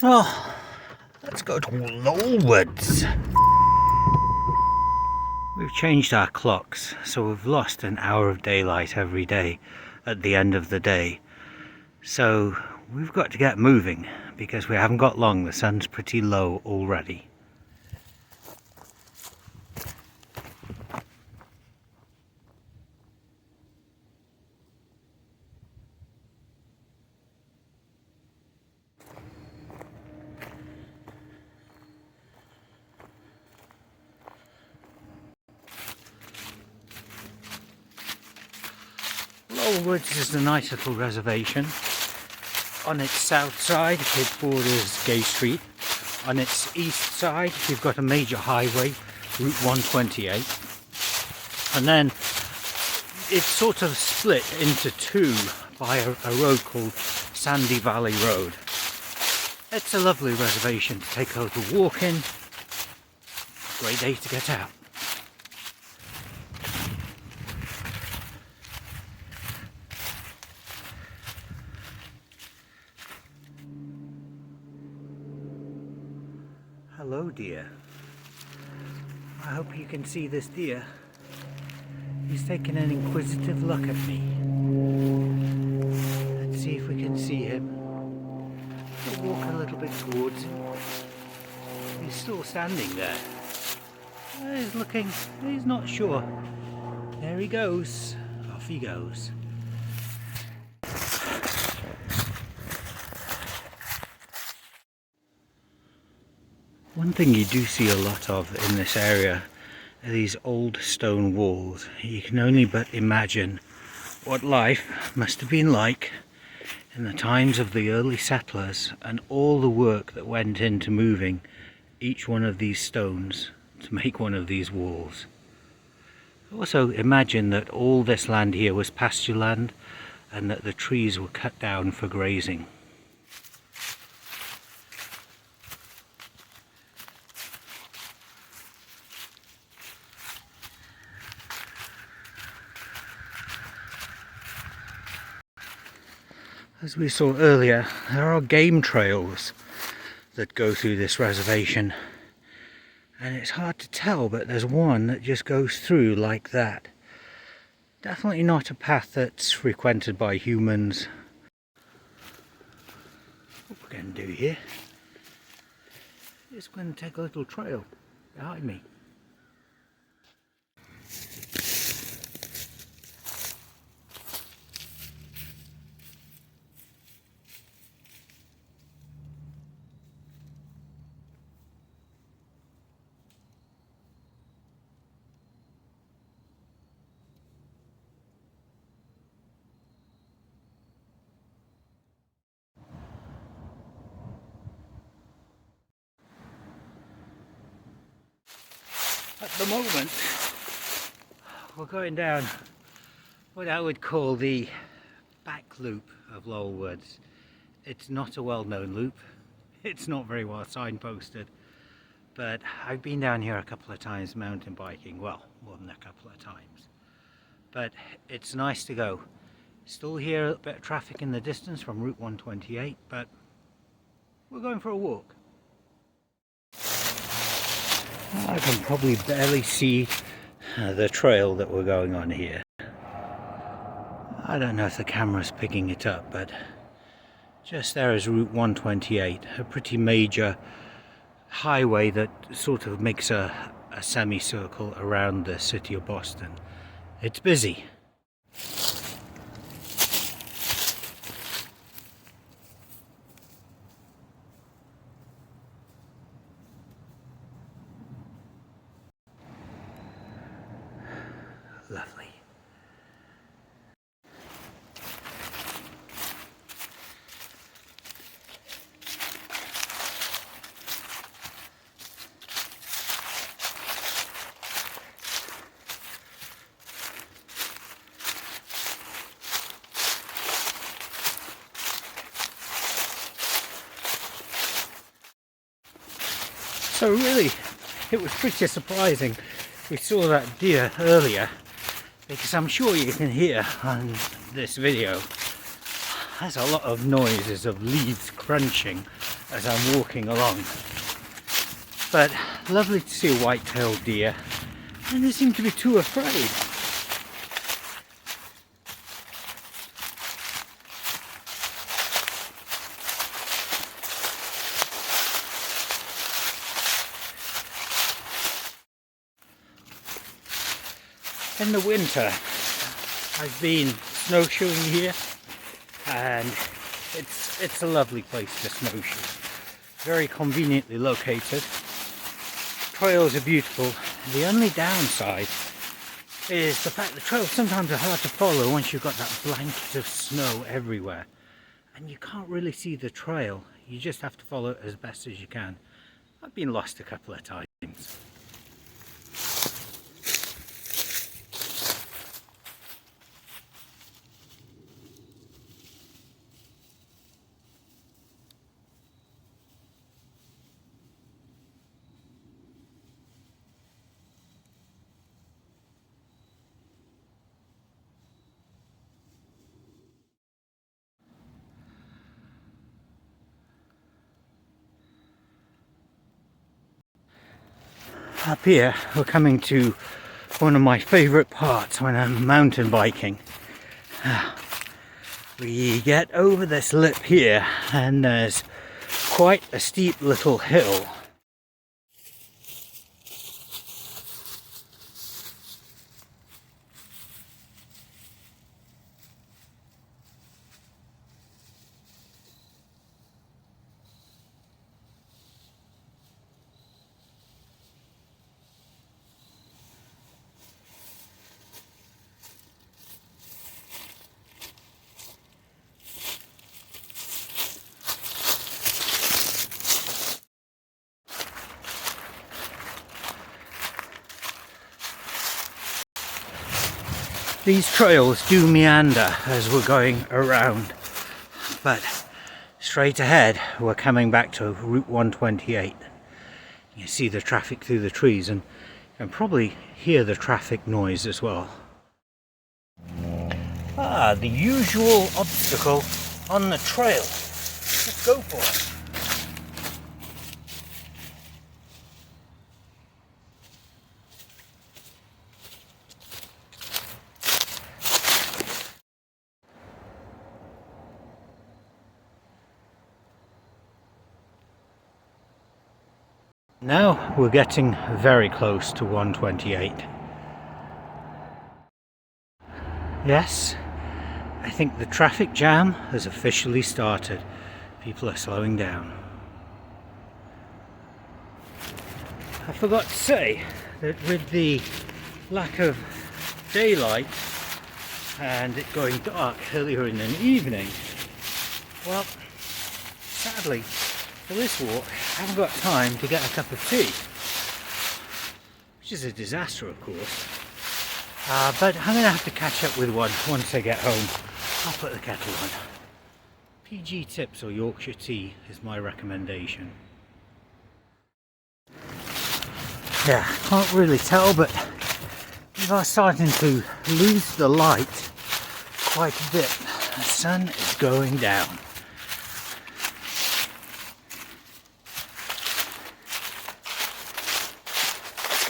Oh, let's go to Lowell. We've changed our clocks, so we've lost an hour of daylight every day at the end of the day. So we've got to get moving because we haven't got long. The sun's pretty low already. Lowell Woods is a nice little reservation. On its south side it borders Gay Street. On its east side you've got a major highway, Route 128. And then it's sort of split into two by a road called Sandy Valley Road. It's a lovely reservation to take a little walk in. Great day to get out. Hello dear. I hope you can see this deer. He's taking an inquisitive look at me. Let's see if we can see him. We'll walk a little bit towards him. He's still standing there. He's looking, he's not sure. There he goes. Off he goes. One thing you do see a lot of in this area are these old stone walls. You can only but imagine what life must have been like in the times of the early settlers and all the work that went into moving each one of these stones to make one of these walls. Also imagine that all this land here was pasture land and that the trees were cut down for grazing. As we saw earlier, there are game trails that go through this reservation, and it's hard to tell, but there's one that just goes through like that. Definitely not a path that's frequented by humans. What we're going to do here is going to take a little trail behind me. At the moment, we're going down what I would call the back loop of Lowell Woods. It's not a well-known loop, it's not very well signposted, but I've been down here a couple of times mountain biking, well, more than a couple of times. But it's nice to go. Still hear a bit of traffic in the distance from Route 128, but we're going for a walk. I can probably barely see the trail that we're going on here. I don't know if the camera's picking it up, but just there is Route 128, a pretty major highway that sort of makes a semicircle around the city of Boston. It's busy. Lovely. So really, it was pretty surprising. We saw that deer earlier, because I'm sure you can hear on this video there's a lot of noises of leaves crunching as I'm walking along. But lovely to see a white-tailed deer, and they seem to be too afraid. In the winter, I've been snowshoeing here, and it's a lovely place to snowshoe. Very conveniently located. Trails are beautiful. The only downside is the fact the trails sometimes are hard to follow once you've got that blanket of snow everywhere, and you can't really see the trail. You just have to follow it as best as you can. I've been lost a couple of times. Up here, we're coming to one of my favourite parts when I'm mountain biking. We get over this lip here, and there's quite a steep little hill. These trails do meander as we're going around, but straight ahead we're coming back to Route 128. You see the traffic through the trees, and you can probably hear the traffic noise as well. The usual obstacle on the trail. Let's go for it. Now we're getting very close to 128. Yes, I think the traffic jam has officially started. People are slowing down. I forgot to say that with the lack of daylight and it going dark earlier in the evening, well, sadly, for this walk, I haven't got time to get a cup of tea, which is a disaster, of course. But I'm going to have to catch up with one once I get home. I'll put the kettle on. PG Tips or Yorkshire tea is my recommendation. Yeah, can't really tell, but we are starting to lose the light quite a bit. The sun is going down.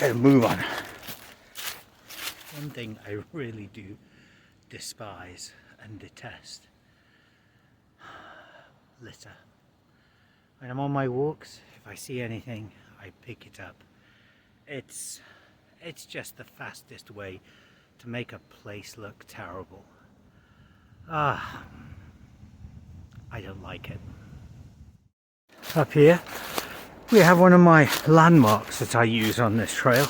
Let's move on. One thing I really do despise and detest: litter. When I'm on my walks, if I see anything, I pick it up. It's just the fastest way to make a place look terrible. I don't like it. Up here we have one of my landmarks that I use on this trail.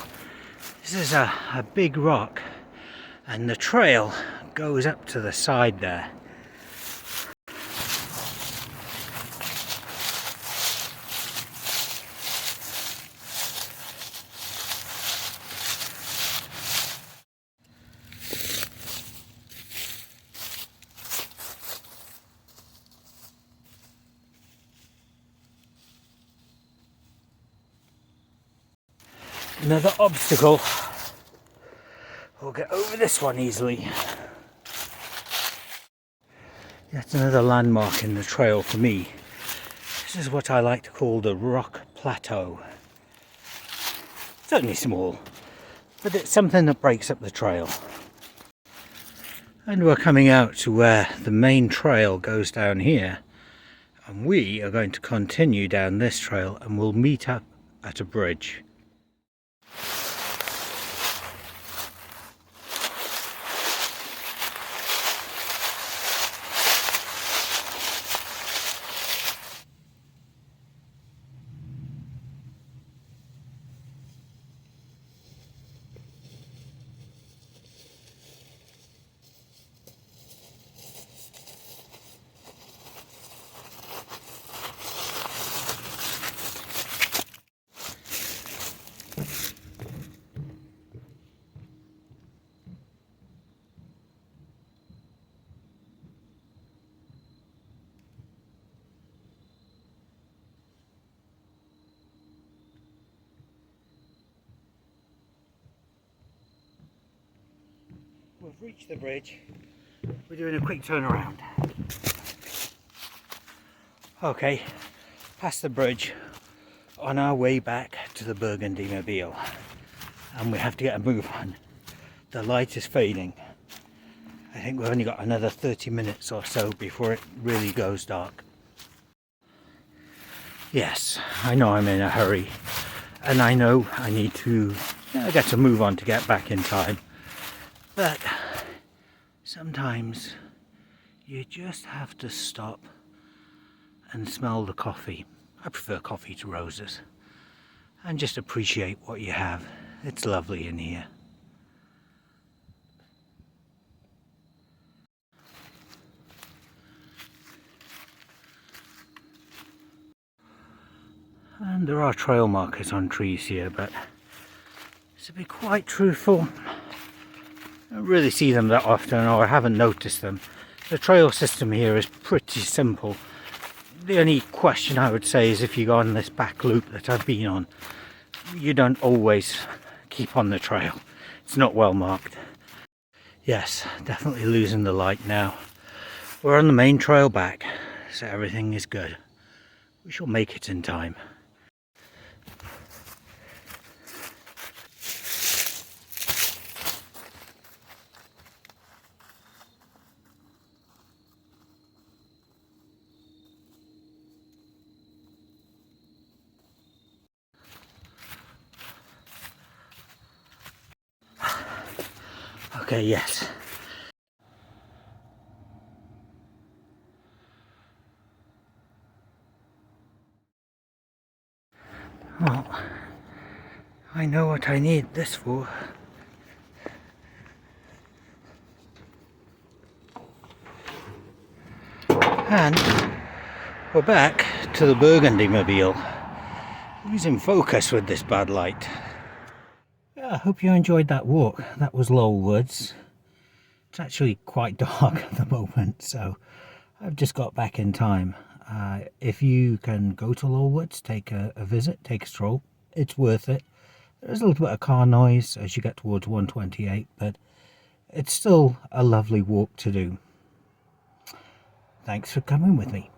This is a big rock, and the trail goes up to the side there. Another obstacle. We'll get over this one easily. That's another landmark in the trail for me. This is what I like to call the rock plateau. It's only small, but it's something that breaks up the trail. And we're coming out to where the main trail goes down here, and we are going to continue down this trail and we'll meet up at a bridge. We've reached the bridge. We're doing a quick turnaround. Okay, past the bridge, on our way back to the Burgundy Mobile, and we have to get a move on. The light is fading. I think we've only got another 30 minutes or so before it really goes dark. Yes, I know I'm in a hurry, and I know I need to get a move on to get back in time. But sometimes you just have to stop and smell the coffee. I prefer coffee to roses. And just appreciate what you have. It's lovely in here. And there are trail markers on trees here, but to be quite truthful, I don't really see them that often, or I haven't noticed them. The trail system here is pretty simple. The only question I would say is if you go on this back loop that I've been on, you don't always keep on the trail. It's not well marked. Yes, definitely losing the light now. We're on the main trail back, so everything is good. We shall make it in time. Okay, yes. Well, I know what I need this for. And we're back to the Burgundy Mobile. Losing focus with this bad light. I hope you enjoyed that walk. That was Lowell Woods. It's actually quite dark at the moment, so I've just got back in time. If you can go to Lowell Woods, take a visit, take a stroll. It's worth it. There's a little bit of car noise as you get towards 128, but it's still a lovely walk to do. Thanks for coming with me.